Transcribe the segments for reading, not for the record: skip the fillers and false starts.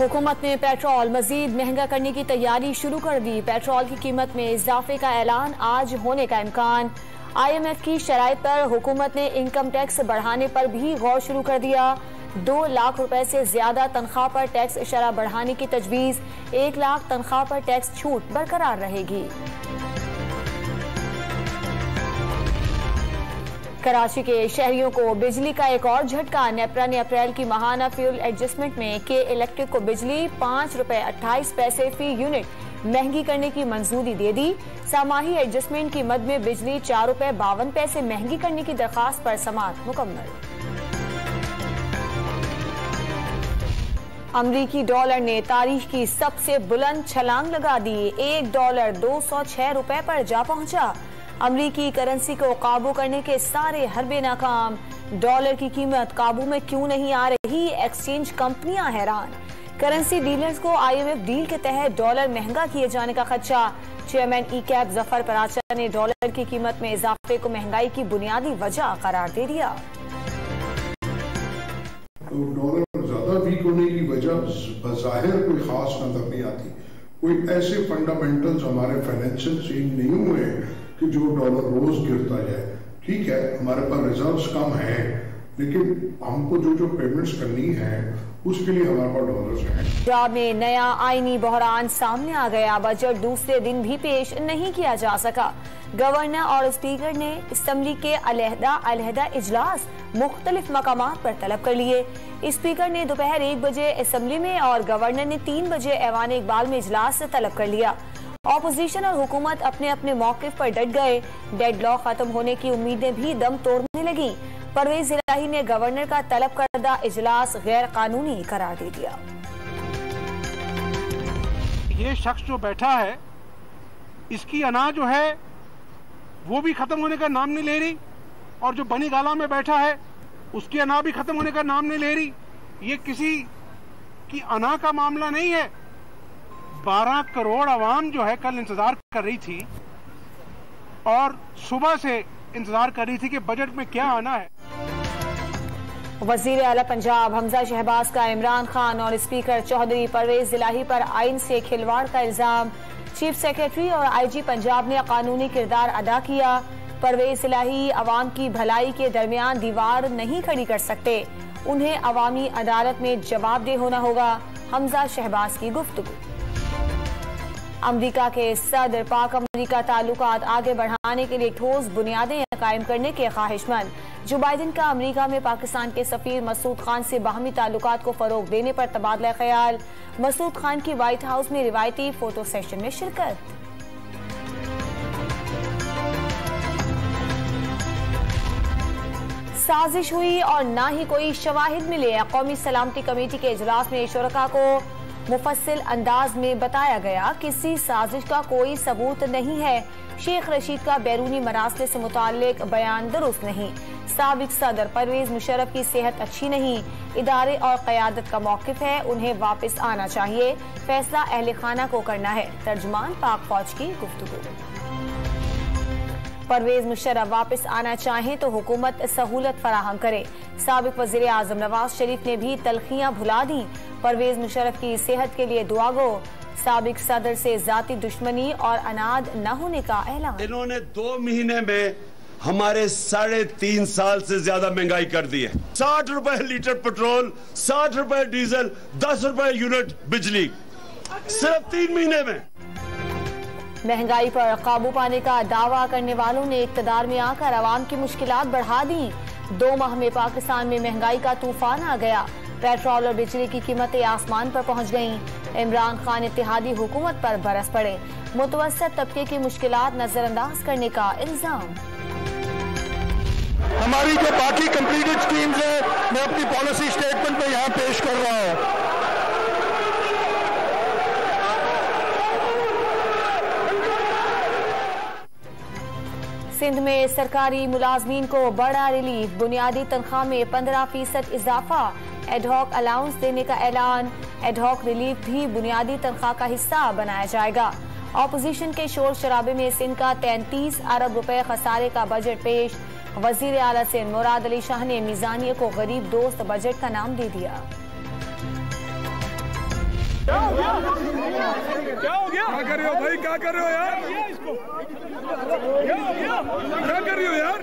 हुकूमत ने पेट्रोल मजीद महंगा करने की तैयारी शुरू कर दी। पेट्रोल की कीमत में इजाफे का ऐलान आज होने का इम्कान। IMF की शराइत पर हुकूमत ने इनकम टैक्स बढ़ाने पर भी गौर शुरू कर दिया। 2 लाख रुपए से ज्यादा तनख्वाह पर टैक्स शरह बढ़ाने की तजवीज। 1 लाख तनख्वाह पर टैक्स छूट बरकरार रहेगी। कराची के शहरियों को बिजली का एक और झटका। नेपरा ने अप्रैल की माहाना फ्यूल एडजस्टमेंट में के इलेक्ट्रिक को बिजली 5 रुपए 28 पैसे फी यूनिट महंगी करने की मंजूरी दे दी। सामाही एडजस्टमेंट की मद में बिजली 4 रुपए 52 पैसे महंगी करने की दरखास्त पर समाअत मुकम्मल। अमरीकी डॉलर ने तारीख की सबसे बुलंद छलांग लगा दी। $1 206 रुपए पर जा पहुंचा। अमरीकी करेंसी को काबू करने के सारे हरबे नाकाम। डॉलर की कीमत काबू में क्यों नहीं आ रही, एक्सचेंज कंपनियां हैरान। करेंसी डीलर्स को IMF डील के तहत डॉलर महंगा किए जाने का खदशा। चेयरमैन ECAB जफर पराचा ने डॉलर की कीमत में इजाफे को महंगाई की बुनियादी वजह करार दे दिया। तो डॉलर ज्यादा वीक होने की वजह बज़ाहिर कोई खास नजर नहीं आती। कोई ऐसे फंडामेंटल्स हमारे फाइनेंशियल चेंज नहीं हुए कि जो डॉलर रोज गिरता जाए। ठीक है, हमारे पास रिजर्व्स कम है, लेकिन हमको जो पेमेंट्स करनी है उसके लिए हमारे पास डॉलर्स हैं। पंजाब में नया आईनी बहरान सामने आ गया। बजट दूसरे दिन भी पेश नहीं किया जा सका। गवर्नर और स्पीकर ने असेंबली के अलहदा इजलास मुख्तलिफ मकामात पर तलब कर लिए। स्पीकर ने दोपहर 1 बजे असेंबली में और गवर्नर ने 3 बजे ऐवान इकबाल में इजलास से तलब कर लिया। ऑपोजिशन और हुकूमत अपने अपने मौकिफ पर डट गए। डेडलॉक खत्म होने की उम्मीदें भी दम तोड़ने लगी। परवेज इलाही ने गवर्नर का तलब करदा इजलास गैर कानूनी करार दे दिया। ये शख्स जो बैठा है, इसकी अना जो है वो भी खत्म होने का नाम नहीं ले रही, और जो बनी गाला में बैठा है उसकी अना भी खत्म होने का नाम नहीं ले रही। ये किसी की अना का मामला नहीं है। 12 करोड़ आवाम जो है कल इंतजार कर रही थी और सुबह से इंतजार कर रही थी कि बजट में क्या आना है। वजीर आला पंजाब हमजा शहबाज का इमरान खान और स्पीकर चौधरी परवेज इलाही पर आइन से खिलवाड़ का इल्जाम। चीफ सेक्रेटरी और IG पंजाब ने कानूनी किरदार अदा किया। परवेज इलाही अवाम की भलाई के दरमियान दीवार नहीं खड़ी कर सकते, उन्हें अवामी अदालत में जवाबदेह होना होगा। हमजा शहबाज की गुफ्तगू। अमरीका के सदर पाक अमरीका ताल्लुकात आगे बढ़ाने के लिए ठोस बुनियादें कायम करने के ख्वाहिशमंद। जो बाइडन का अमरीका में पाकिस्तान के सफीर मसूद खान से बाहमी ताल्लुकात को फरोग देने पर तबादला ख्याल। मसूद खान की व्हाइट हाउस में रिवायती फोटो सेशन में शिरकत। साजिश हुई और ना ही कोई शवाहिद मिले। कौमी सलामती कमेटी के इजलास में शुरका को मुफस्सिल अंदाज में बताया गया, किसी साजिश का कोई सबूत नहीं है। शेख रशीद का बैरूनी मरासले से मुताल्लिक बयान दुरुस्त नहीं। साबिक सदर परवेज मुशर्रफ की सेहत अच्छी नहीं। इदारे और क़यादत का मौक़िफ़ है, उन्हें वापस आना चाहिए। फैसला अहले खाना को करना है। तर्जुमान पाक फौज की गुफ्तगू। परवेज मुशर्रफ वापस आना चाहें तो हुकूमत सहूलत फराहम करे। साबिक वज़ीर आज़म नवाज शरीफ ने भी तलखियां भुला दी। परवेज मुशर्रफ की सेहत के लिए दुआ गो। साबिक सदर से जाती दुश्मनी और अनाद न होने का ऐलान। इन्होंने 2 महीने में हमारे 3.5 साल से ज्यादा महंगाई कर दी है। 60 रुपए लीटर पेट्रोल, 60 रुपए डीजल, 10 रुपए यूनिट बिजली, सिर्फ 3 महीने में। महंगाई पर काबू पाने का दावा करने वालों ने इक्तदार में आकर अवाम की मुश्किलात बढ़ा दी। 2 माह में पाकिस्तान में महंगाई का तूफान आ गया। पेट्रोल और बिजली की कीमतें आसमान पर पहुंच गईं। इमरान खान इत्तेहादी हुकूमत पर बरस पड़े। मुतवस्सित तबके की मुश्किलात नजरअंदाज करने का इल्जाम। हमारी जो बाकी कंप्लीटेड स्कीम्स है, मैं अपनी पॉलिसी स्टेटमेंट में यहाँ पेश कर रहा हूँ। सिंध में सरकारी मुलाजमीन को बड़ा रिलीफ। बुनियादी तनख्वाह में 15% इजाफा। एडहॉक अलाउंस देने का ऐलान। एडहॉक रिलीफ भी बुनियादी तनख्वाह का हिस्सा बनाया जाएगा। ऑपोजिशन के शोर शराबे में सिंध का 33 अरब रुपए खसारे का बजट पेश। वजीर आला सिंध मुराद अली शाह ने मीजानिया को गरीब दोस्त बजट का नाम दे दिया। क्या हो गया? क्या हो गया? क्या कर रहे हो भाई? क्या कर रहे हो यार? क्या हो गया? क्या कर रही हो यार?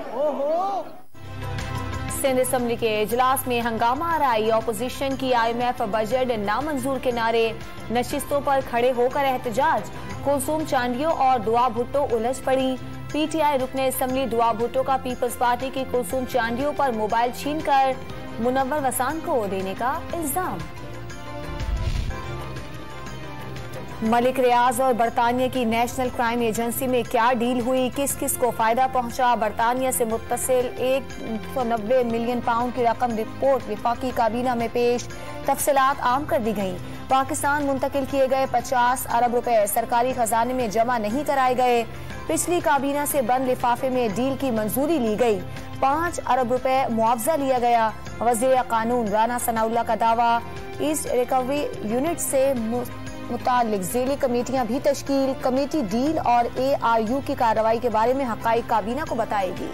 सिंध असेंबली के इजलास में हंगामा आराई। ऑपोजिशन की IMF बजट नामंजूर के नारे, नशिस्तों पर खड़े होकर एहतजाज। कुलसूम चांडियो और दुआ भुट्टो उलझ पड़ी। PTI रुकने असेंबली दुआ भुट्टो का पीपल्स पार्टी की कुलसूम चांडियो पर मोबाइल छीनकर मुनव्वर वसान को देने का इल्जाम। मलिक रियाज और बरतानिया की नेशनल क्राइम एजेंसी में क्या डील हुई, किस किस को फायदा पहुंचा? बरतानिया से मुत्तसिल 190 मिलियन पाउंड की रकम रिपोर्ट विफाकी काबीना में पेश, तफसीलात आम कर दी गई। पाकिस्तान मुंतकिल किए गए 50 अरब रुपए सरकारी खजाने में जमा नहीं कराए गए। पिछली काबीना से बंद लिफाफे में डील की मंजूरी ली गई। 5 अरब रुपए मुआवजा लिया गया। वज़ीर कानून राना सनाउल्लाह का दावा, ईस्ट रिकवरी यूनिट से मुतालिक ज़ेली कमेटियां भी तश्कील। कमेटी डील और ARU की कार्रवाई के बारे में हक़ाइक़ काबीना को बताएगी।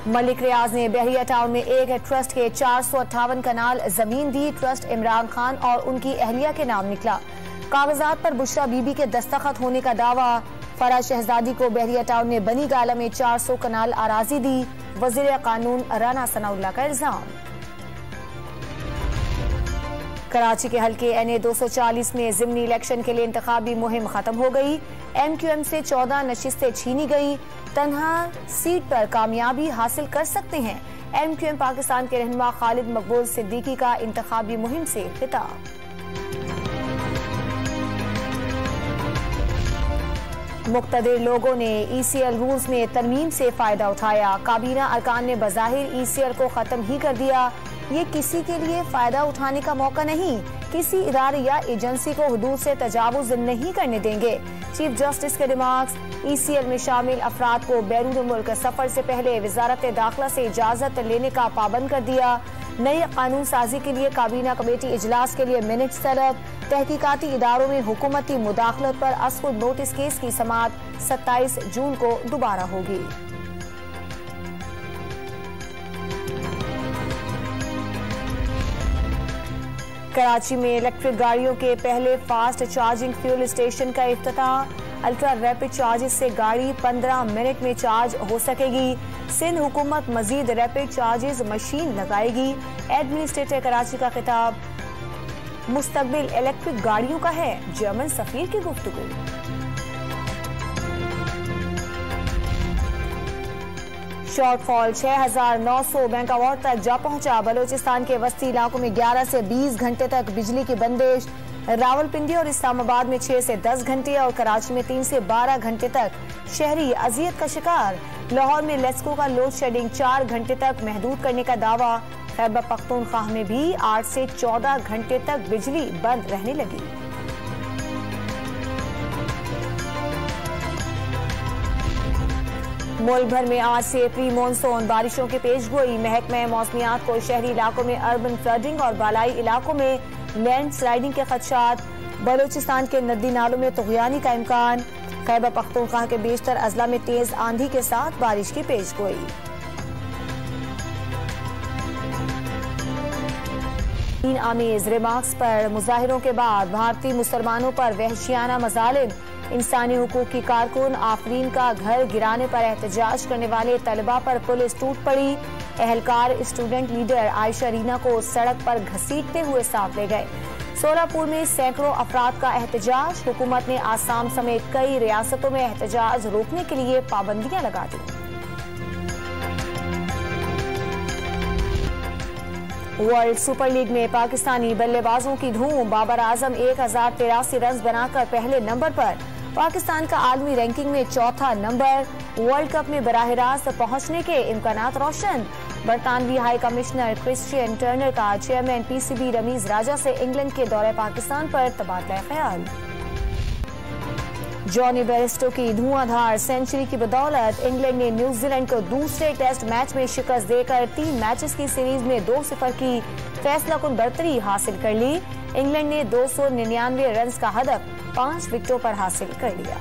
मलिक रियाज ने बहरिया टाउन में एक ट्रस्ट के 458 कनाल जमीन दी। ट्रस्ट इमरान खान और उनकी अहलिया के नाम निकला। कागजात पर बुशरा बीबी के दस्तखत होने का दावा। फराज शहजादी को बहरिया टाउन में बनी गाला में 400 कनाल आराजी दी। वज़ीर कानून राना सनाउल्लाह का इल्जाम। कराची के हल्के NA 240 में ज़िमनी इलेक्शन के लिए इंतखाबी मुहिम खत्म हो गई। MQM से 14 नशिस्तें छीनी गई। तन्हा सीट पर कामयाबी हासिल कर सकते हैं। MQM पाकिस्तान के रहनुमा खालिद मकबूल सिद्दीकी का इंतखाबी मुहिम से खिताब। मुक्तदिर लोगों ने ECL रूल्स में तरमीम से फायदा उठाया। काबीना अरकान ने बज़ाहिर ECL को खत्म ही कर दिया। ये किसी के लिए फायदा उठाने का मौका नहीं, किसी इदारे या एजेंसी को हुदूद से तजावुज नहीं करने देंगे। चीफ जस्टिस के रिमार्क्स। ECL में शामिल अफराद को बैरून मुल्क सफर से पहले वजारत दाखिला से इजाजत लेने का पाबंद कर दिया। नई कानून साजी के लिए काबीना कमेटी इजलास के लिए मिनट्स तलब। तहकीकाती इदारों में हुकूमती मुदाखलत पर अस्कुर नोटिस केस की समाअत 27 जून को दोबारा होगी। कराची में इलेक्ट्रिक गाड़ियों के पहले फास्ट चार्जिंग फ्यूल स्टेशन का इफ्तिताह। अल्ट्रा रैपिड चार्जेस से गाड़ी 15 मिनट में चार्ज हो सकेगी। सिंध हुकूमत मजीद रैपिड चार्जेस मशीन लगाएगी। एडमिनिस्ट्रेटर कराची का खिताब, मुस्तकबिल इलेक्ट्रिक गाड़ियों का है, जर्मन सफीर की गुफ्तगू। शॉर्टफॉल 6900 मेगावाट तक जा पहुंचा। बलोचिस्तान के वस्ती इलाकों में 11 से 20 घंटे तक बिजली की बंदिश। रावलपिंडी और इस्लामाबाद में 6 से 10 घंटे और कराची में 3 से 12 घंटे तक शहरी अजियत का शिकार। लाहौर में लेस्को का लोड शेडिंग 4 घंटे तक महदूद करने का दावा। खैबर पख्तूनख्वा में भी 8 से 14 घंटे तक बिजली बंद रहने लगी। मुल्क भर में आज से प्री मानसून बारिशों की पेशगोई। महकमा मौसमियात को शहरी इलाकों में अर्बन फ्लडिंग और बालाई इलाकों में लैंड स्लाइडिंग के खदशात। बलोचिस्तान के नदी नालों में तुग़यानी का इम्कान। खैबर पख्तूनख्वा के बेशतर अजला में तेज आंधी के साथ बारिश की पेशगोई। तीन आमेज रिमार्क्स पर मुजाहिरों के बाद भारतीय मुसलमानों पर वहशियाना मजालिम। इंसानी हुकूक की कारकुन आफरीन का घर गिराने पर एहतजाज करने वाले तलबा पर पुलिस टूट पड़ी। एहलकार स्टूडेंट लीडर आयशा रीना को सड़क पर घसीटते हुए साथ ले गए। सोलापुर में सैकड़ों अफराद का एहतजाज। हुकूमत ने आसाम समेत कई रियासतों में एहतजाज रोकने के लिए पाबंदियां लगा दी। वर्ल्ड सुपर लीग में पाकिस्तानी बल्लेबाजों की धूम। बाबर आजम 1083 रन बनाकर पहले नंबर पर। पाकिस्तान का आलमी रैंकिंग में चौथा नंबर। वर्ल्ड कप में बराह रास्त पहुंचने के इम्कानात रोशन। बरतानवी हाई कमिश्नर क्रिश्चियन टर्नर का चेयरमैन PCB रमीज राजा से इंग्लैंड के दौरे पाकिस्तान पर तबादला ख्याल। जॉनी बेयरस्टो की धुआंधार सेंचुरी की बदौलत इंग्लैंड ने न्यूजीलैंड को दूसरे टेस्ट मैच में शिकस्त देकर 3 मैचेस की सीरीज में 2-0 की फैसलाकुन बढ़तरी हासिल कर ली। इंग्लैंड ने 299 रन का हदफ 5 विकेटों पर हासिल कर लिया।